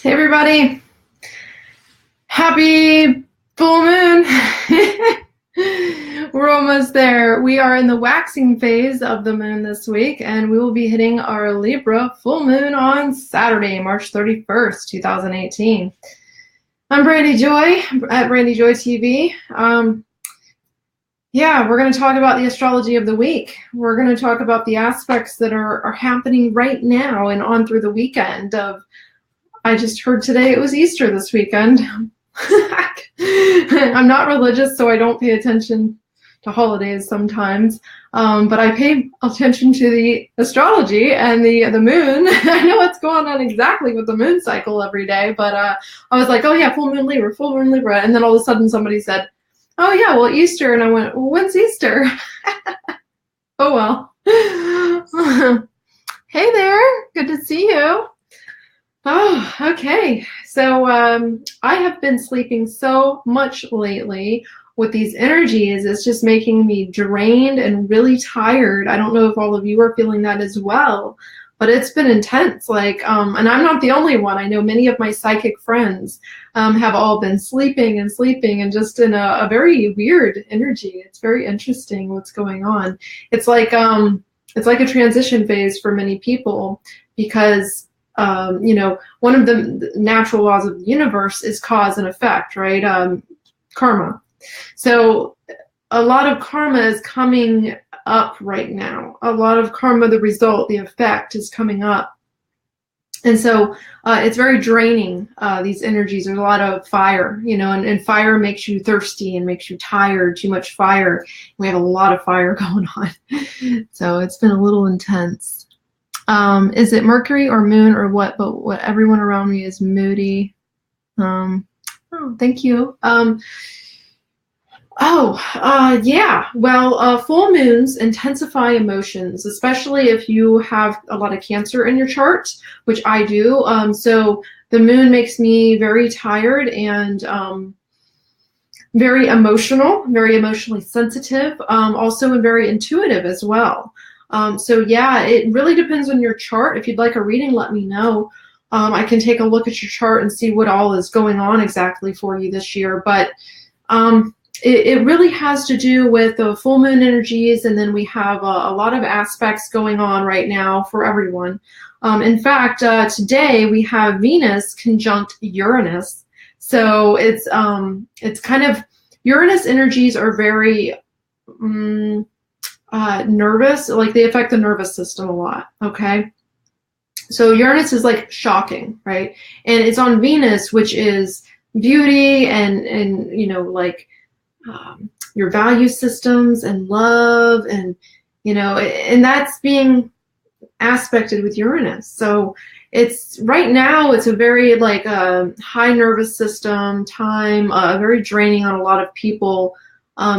Hey everybody, happy full moon. We're almost there. We are in the waxing phase of the moon this week, and we will be hitting our Libra full moon on Saturday, March 31st, 2018. I'm Brandy Joy at Brandy Joy TV. We're going to talk about the astrology of the week. We're going to talk about the aspects that are happening right now and on through the weekend of, I just heard today it was Easter this weekend. I'm not religious, so I don't pay attention to holidays sometimes, but I pay attention to the astrology and the moon. I know what's going on exactly with the moon cycle every day, but I was like, oh yeah, full moon Libra, and then all of a sudden somebody said, oh yeah, well, Easter, and I went, well, when's Easter? Oh well. Hey there, good to see you. Oh, okay. So I have been sleeping so much lately with these energies. It's just making me drained and really tired. I don't know if all of you are feeling that as well, but it's been intense. And I'm not the only one. I know many of my psychic friends have all been sleeping and just in a very weird energy. It's very interesting what's going on. It's like a transition phase for many people because one of the natural laws of the universe is cause and effect, right? Karma. So a lot of karma is coming up right now. A lot of karma, the result, the effect is coming up. And so it's very draining, these energies. There's a lot of fire, and fire makes you thirsty and makes you tired, too much fire. We have a lot of fire going on. So it's been a little intense. Is it Mercury or moon or what? But what everyone around me is moody. Oh, thank you. Yeah. Well, full moons intensify emotions, especially if you have a lot of Cancer in your chart, which I do. So the moon makes me very tired and very emotional, very emotionally sensitive, also and very intuitive as well. So yeah, it really depends on your chart. If you'd like a reading, let me know. I can take a look at your chart and see what all is going on exactly for you this year. But it really has to do with the full moon energies, and then we have a lot of aspects going on right now for everyone. In fact, today we have Venus conjunct Uranus. So it's kind of, Uranus energies are very nervous, like they affect the nervous system a lot. Okay, so Uranus is like shocking, right? And it's on Venus, which is beauty and your value systems and love, and and that's being aspected with Uranus. So it's right now it's a very high nervous system time, very draining on a lot of people.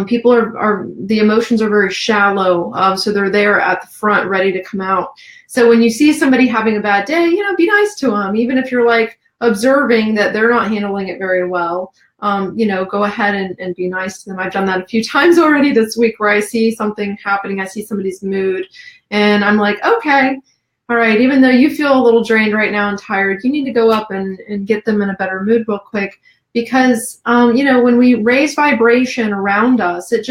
People are the emotions are very shallow, so they're there at the front ready to come out. So when you see somebody having a bad day, be nice to them, even if you're observing that they're not handling it very well. Go ahead and be nice to them. I've done that a few times already this week where I see something happening, I see somebody's mood, and I'm like, okay, all right, even though you feel a little drained right now and tired, you need to go up and get them in a better mood real quick. Because, when we raise vibration around us, it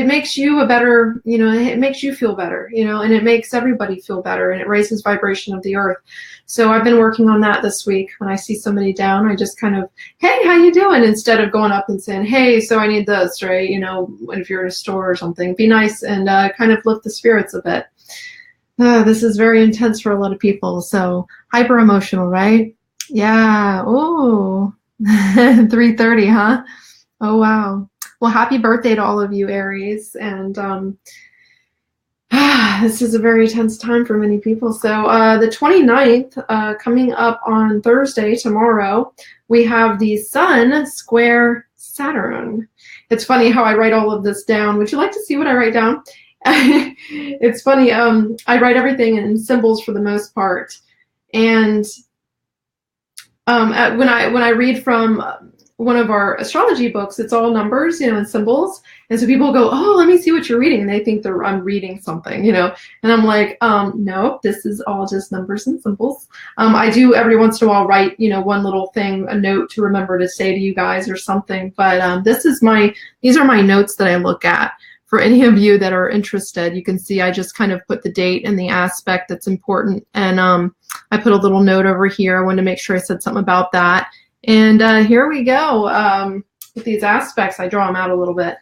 makes you a better, it makes you feel better, and it makes everybody feel better, and it raises vibration of the earth. So I've been working on that this week. When I see somebody down, I just kind of, hey, how you doing? Instead of going up and saying, hey, so I need this, right? If you're in a store or something, be nice and kind of lift the spirits a bit. This is very intense for a lot of people. So hyper emotional, right? Yeah. Ooh. 3:30, huh? Oh wow. Well, happy birthday to all of you, Aries. And this is a very tense time for many people. So the 29th, coming up on Thursday, tomorrow, we have the Sun square Saturn. It's funny how I write all of this down. Would you like to see what I write down? It's funny. I write everything in symbols for the most part. And when I read from one of our astrology books. It's all numbers, and symbols. And so people go, oh, let me see what you're reading. And they think I'm reading something, And I'm like, no, this is all just numbers and symbols. I do every once in a while write, one little thing, a note to remember to say to you guys or something. But these are my notes that I look at. For any of you that are interested, you can see I just kind of put the date and the aspect that's important. And I put a little note over here. I wanted to make sure I said something about that. And here we go. With these aspects, I draw them out a little bit.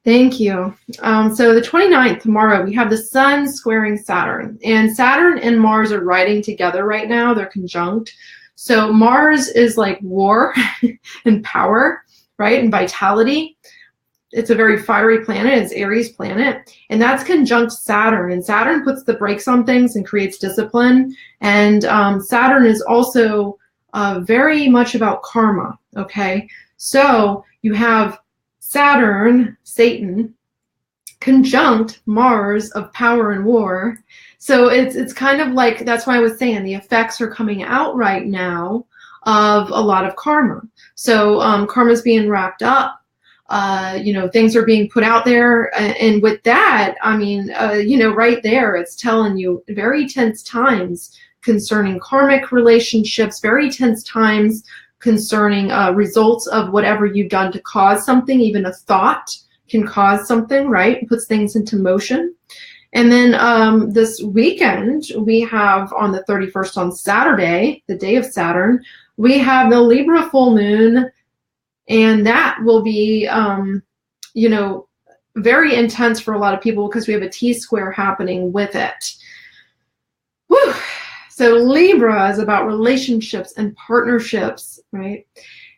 Thank you. So the 29th, tomorrow, we have the Sun squaring Saturn. And Saturn and Mars are riding together right now. They're conjunct. So Mars is like war and power, right? And vitality. It's a very fiery planet. It's Aries planet. And that's conjunct Saturn. And Saturn puts the brakes on things and creates discipline. And Saturn is also very much about karma, okay? So you have Saturn, Satan, conjunct Mars of power and war. So it's kind of like, that's why I was saying the effects are coming out right now of a lot of karma. So karma is being wrapped up. Things are being put out there. And with that, I mean, right there, it's telling you very tense times concerning karmic relationships, very tense times concerning results of whatever you've done to cause something. Even a thought can cause something, right? It puts things into motion. And then this weekend, we have on the 31st, on Saturday, the day of Saturn, we have the Libra full moon. And that will be, very intense for a lot of people because we have a T-square happening with it. Whew. So Libra is about relationships and partnerships, right?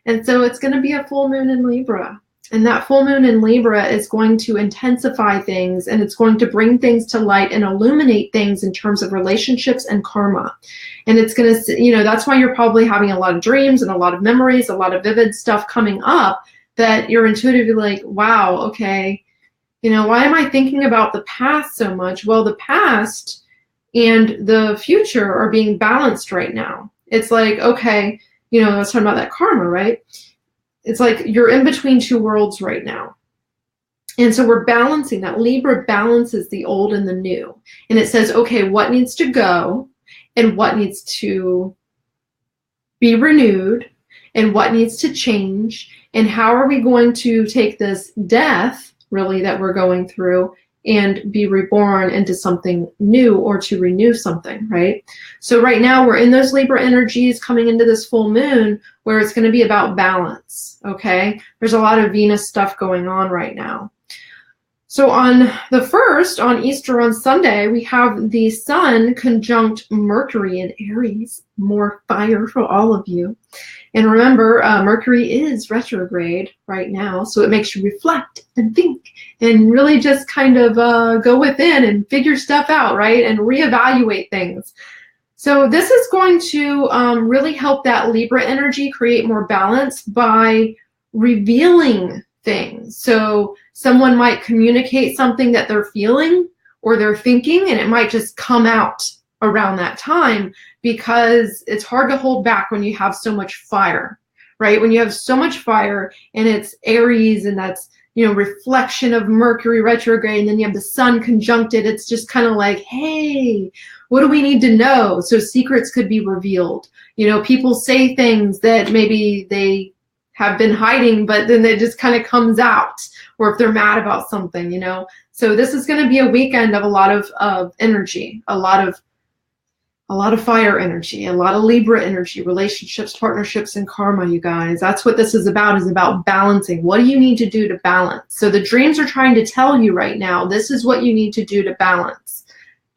And so it's going to be a full moon in Libra. And that full moon in Libra is going to intensify things, and it's going to bring things to light and illuminate things in terms of relationships and karma. And it's going to, that's why you're probably having a lot of dreams and a lot of memories, a lot of vivid stuff coming up that you're intuitively like, wow, okay, why am I thinking about the past so much? Well, the past and the future are being balanced right now. It's like, okay, I was talking about that karma, right? It's like you're in between two worlds right now. And so we're balancing that. Libra balances the old and the new. And it says, okay, what needs to go and what needs to be renewed and what needs to change, and how are we going to take this death, really, that we're going through and be reborn into something new or to renew something, right? So right now we're in those Libra energies coming into this full moon where it's going to be about balance, okay? There's a lot of Venus stuff going on right now. So on the 1st, on Easter on Sunday, we have the Sun conjunct Mercury in Aries. More fire for all of you. And remember, Mercury is retrograde right now, so it makes you reflect and think and really just kind of go within and figure stuff out, right? And reevaluate things. So this is going to really help that Libra energy create more balance by revealing things. So someone might communicate something that they're feeling or they're thinking, and it might just come out around that time because it's hard to hold back when you have so much fire, right? When you have so much fire and it's Aries and that's, reflection of Mercury retrograde, and then you have the Sun conjuncted, it's just kind of like, hey, what do we need to know? So secrets could be revealed. People say things that maybe they have been hiding, but then it just kind of comes out, or if they're mad about something, So this is going to be a weekend of a lot of energy, a lot of fire energy, a lot of Libra energy, relationships, partnerships, and karma, you guys. That's what this is about balancing. What do you need to do to balance? So the dreams are trying to tell you right now, this is what you need to do to balance.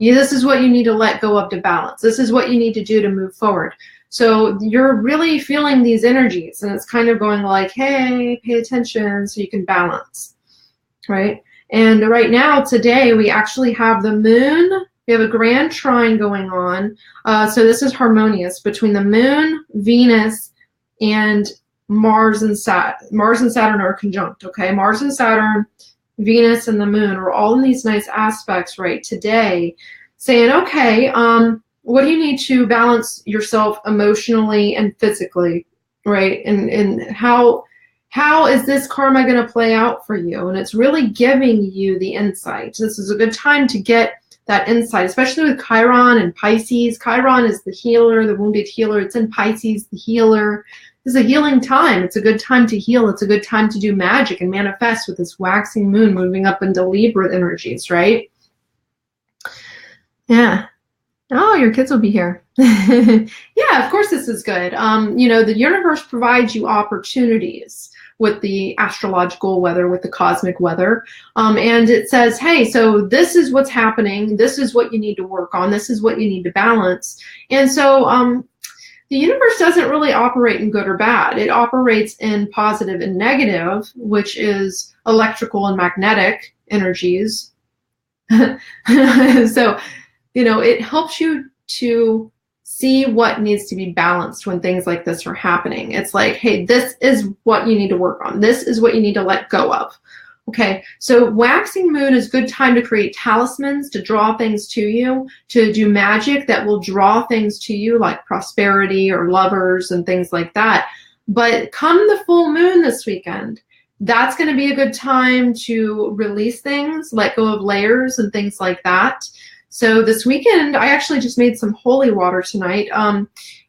This is what you need to let go of to balance. This is what you need to do to move forward. So you're really feeling these energies, and it's kind of going like, hey, pay attention so you can balance, right? And right now, today, we actually have the moon. We have a grand trine going on. So this is harmonious between the moon, Venus, and Mars and Saturn. Mars and Saturn are conjunct, okay? Mars and Saturn, Venus and the moon are all in these nice aspects right today, saying, okay, what do you need to balance yourself emotionally and physically? right? And how is this karma going to play out for you? And it's really giving you the insight. This is a good time to get that insight, especially with Chiron and Pisces. Chiron is the healer, the wounded healer. It's in Pisces, the healer. This is a healing time. It's a good time to heal. It's a good time to do magic and manifest with this waxing moon moving up into Libra energies, right? Yeah. Oh, your kids will be here. Yeah, of course this is good. You know, the universe provides you opportunities with the astrological weather, with the cosmic weather. And it says, hey, so this is what's happening. This is what you need to work on. This is what you need to balance. And so the universe doesn't really operate in good or bad. It operates in positive and negative, which is electrical and magnetic energies. So, you know, it helps you to see what needs to be balanced when things like this are happening. It's like, hey, this is what you need to work on. This is what you need to let go of. Okay, so waxing moon is a good time to create talismans, to draw things to you, to do magic that will draw things to you like prosperity or lovers and things like that. But come the full moon this weekend, that's going to be a good time to release things, let go of layers and things like that. So this weekend, I actually just made some holy water tonight.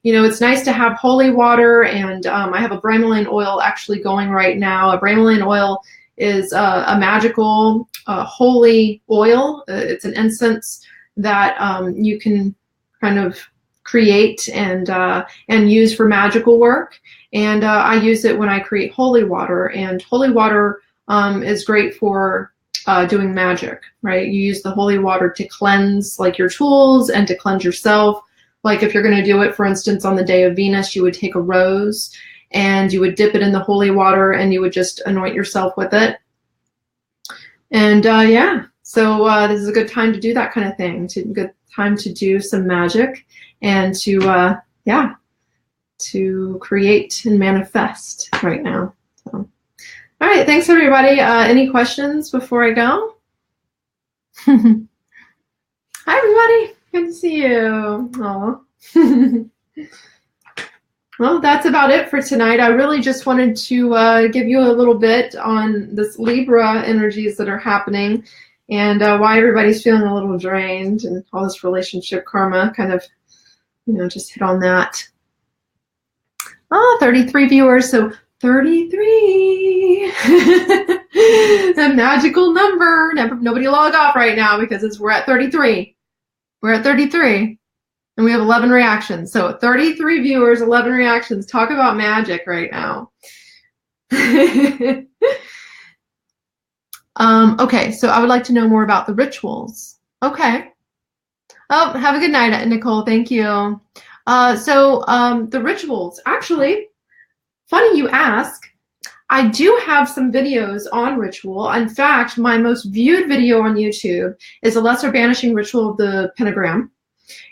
You know, it's nice to have holy water, and I have a bromelain oil actually going right now. A bromelain oil is a magical holy oil. It's an incense that you can kind of create and use for magical work. And I use it when I create holy water. And holy water is great for doing magic, right? You use the holy water to cleanse like your tools and to cleanse yourself. Like if you're going to do it, for instance, on the day of Venus, you would take a rose and you would dip it in the holy water and you would just anoint yourself with it. And yeah, so this is a good time to do that kind of thing. A good time to do some magic and to yeah, to create and manifest right now. So. All right, thanks everybody. Any questions before I go? Hi everybody, good to see you. Aw. Well, that's about it for tonight. I really just wanted to give you a little bit on this Libra energies that are happening and why everybody's feeling a little drained and all this relationship karma kind of, you know, just hit on that. 33 viewers, so 33, the magical number. Nobody log off right now because we're at 33. We're at 33, and we have 11 reactions. So 33 viewers, 11 reactions. Talk about magic right now. Okay, so I would like to know more about the rituals. Okay. Oh, have a good night, Nicole. Thank you. So the rituals, actually, funny you ask. I do have some videos on ritual. In fact, my most viewed video on YouTube is a lesser banishing ritual of the pentagram.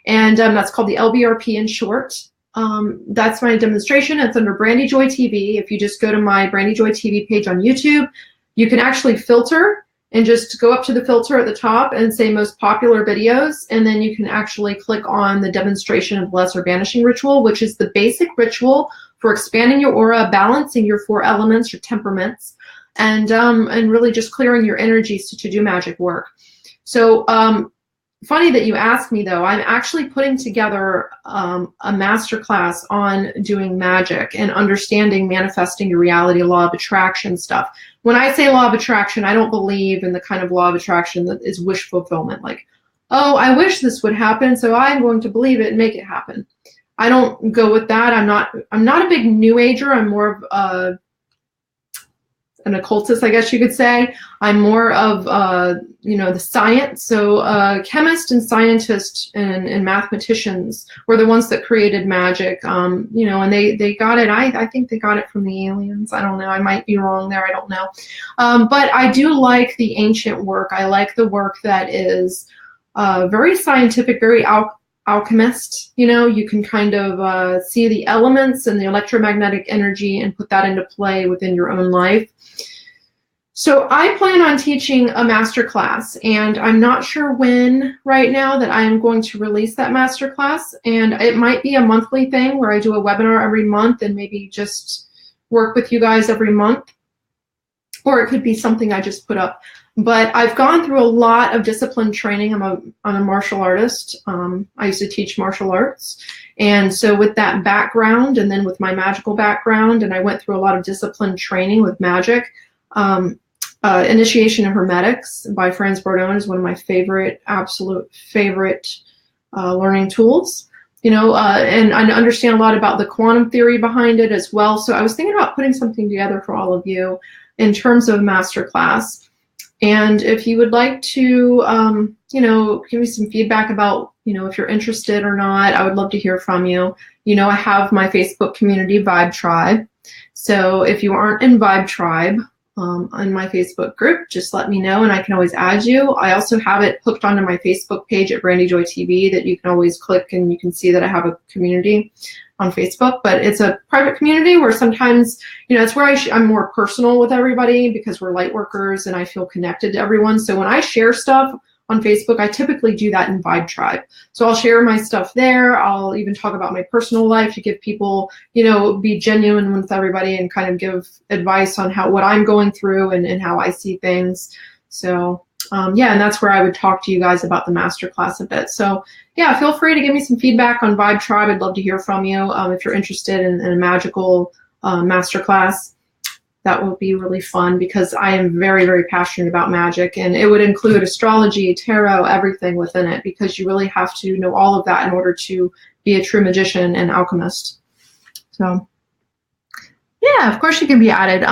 And that's called the LBRP in short. That's my demonstration. It's under Brandy Joy TV. If you just go to my Brandy Joy TV page on YouTube, you can actually filter and just go up to the filter at the top and say most popular videos. And then you can actually click on the demonstration of lesser banishing ritual, which is the basic ritual for expanding your aura, balancing your 4 elements, your temperaments, and really just clearing your energies to do magic work. So funny that you asked me though, I'm actually putting together a masterclass on doing magic and understanding manifesting your reality, law of attraction stuff. When I say law of attraction, I don't believe in the kind of law of attraction that is wish fulfillment. Like, oh, I wish this would happen, so I'm going to believe it and make it happen. I don't go with that. I'm not a big new ager. I'm more of an occultist, I guess you could say. I'm more of the science. So chemists and scientists and mathematicians were the ones that created magic. And they got it. I think they got it from the aliens. I don't know. I might be wrong there. I don't know. But I do like the ancient work. I like the work that is very scientific, very alchemist. You can kind of see the elements and the electromagnetic energy and put that into play within your own life. So I plan on teaching a master class, and I'm not sure when right now that I'm going to release that master class. And it might be a monthly thing where I do a webinar every month and maybe just work with you guys every month. Or it could be something I just put up. But I've gone through a lot of discipline training. I'm a martial artist. I used to teach martial arts. And so with that background, and then with my magical background, and I went through a lot of discipline training with magic. Initiation of Hermetics by Franz Bordone is one of my absolute favorite learning tools. And I understand a lot about the quantum theory behind it as well. So I was thinking about putting something together for all of you in terms of masterclass. And if you would like to, give me some feedback about, if you're interested or not, I would love to hear from you. I have my Facebook community, Vibe Tribe. So if you aren't in Vibe Tribe, on my Facebook group, just let me know and I can always add you. I also have it hooked onto my Facebook page at Brandy Joy TV that you can always click and you can see that I have a community on Facebook, but it's a private community where sometimes, it's where I'm more personal with everybody because we're light workers and I feel connected to everyone. So when I share stuff on Facebook, I typically do that in Vibe Tribe. So I'll share my stuff there. I'll even talk about my personal life to give people, be genuine with everybody and kind of give advice on what I'm going through and how I see things. So and that's where I would talk to you guys about the masterclass a bit. So yeah, feel free to give me some feedback on Vibe Tribe. I'd love to hear from you if you're interested in a magical masterclass. That will be really fun because I am very, very passionate about magic, and it would include astrology, tarot, everything within it, because you really have to know all of that in order to be a true magician and alchemist. So yeah, of course you can be added.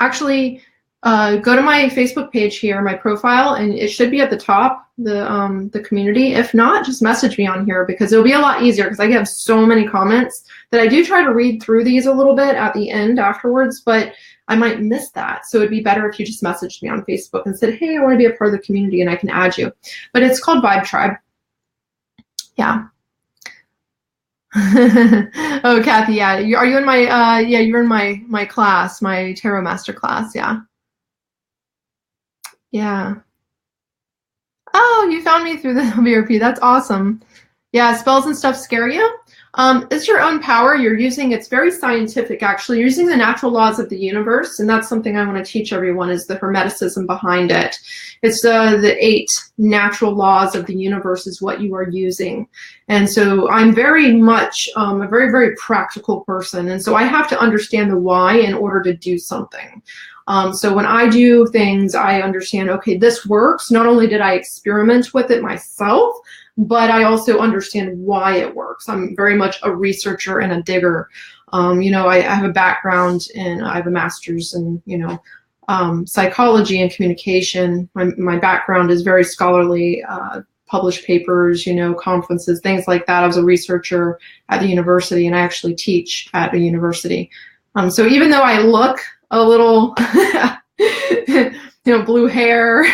Actually, go to my Facebook page here, my profile, and it should be at the top, the community. If not, just message me on here because it'll be a lot easier because I get so many comments that I do try to read through these a little bit at the end afterwards, but I might miss that. So it'd be better if you just messaged me on Facebook and said, hey, I want to be a part of the community and I can add you. But it's called Vibe Tribe. Yeah. Oh, Kathy, yeah. Are you in my, you're in my class, my Tarot Master class, yeah. Yeah. Oh, you found me through the VRP. That's awesome. Yeah, spells and stuff scare you? It's your own power you're using. It's very scientific, actually. You're using the natural laws of the universe, and that's something I want to teach everyone is the Hermeticism behind it. It's the 8 natural laws of the universe is what you are using. And so I'm very much a very, very practical person, and so I have to understand the why in order to do something. So when I do things, I understand, okay, this works. Not only did I experiment with it myself, but I also understand why it works. I'm very much a researcher and a digger. I have a background and I have a master's in, psychology and communication. My background is very scholarly, published papers, conferences, things like that. I was a researcher at the university and I actually teach at a university. So even though I look a little, blue hair,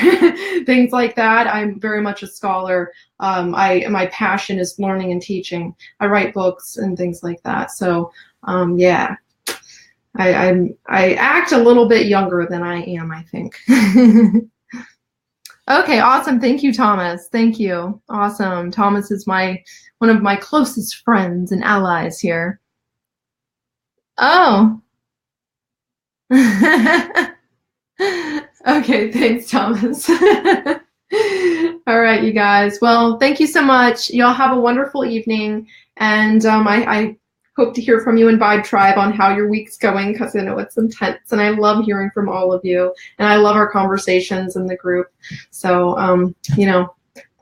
things like that, I'm very much a scholar. My passion is learning and teaching. I write books and things like that. So, yeah, I act a little bit younger than I am, I think. Okay, awesome. Thank you, Thomas. Thank you. Awesome. Thomas is one of my closest friends and allies here. Oh. Okay, thanks, Thomas. All right, you guys. Well, thank you so much. Y'all have a wonderful evening, and I hope to hear from you in Vibe Tribe on how your week's going because I know it's intense, and I love hearing from all of you, and I love our conversations in the group. So,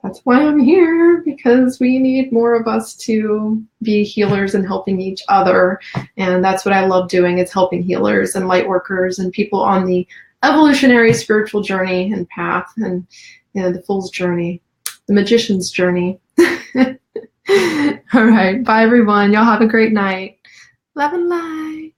that's why I'm here, because we need more of us to be healers and helping each other. And that's what I love doing. It's helping healers and light workers and people on the evolutionary spiritual journey and path and the fool's journey, the magician's journey. All right. Bye, everyone. Y'all have a great night. Love and light.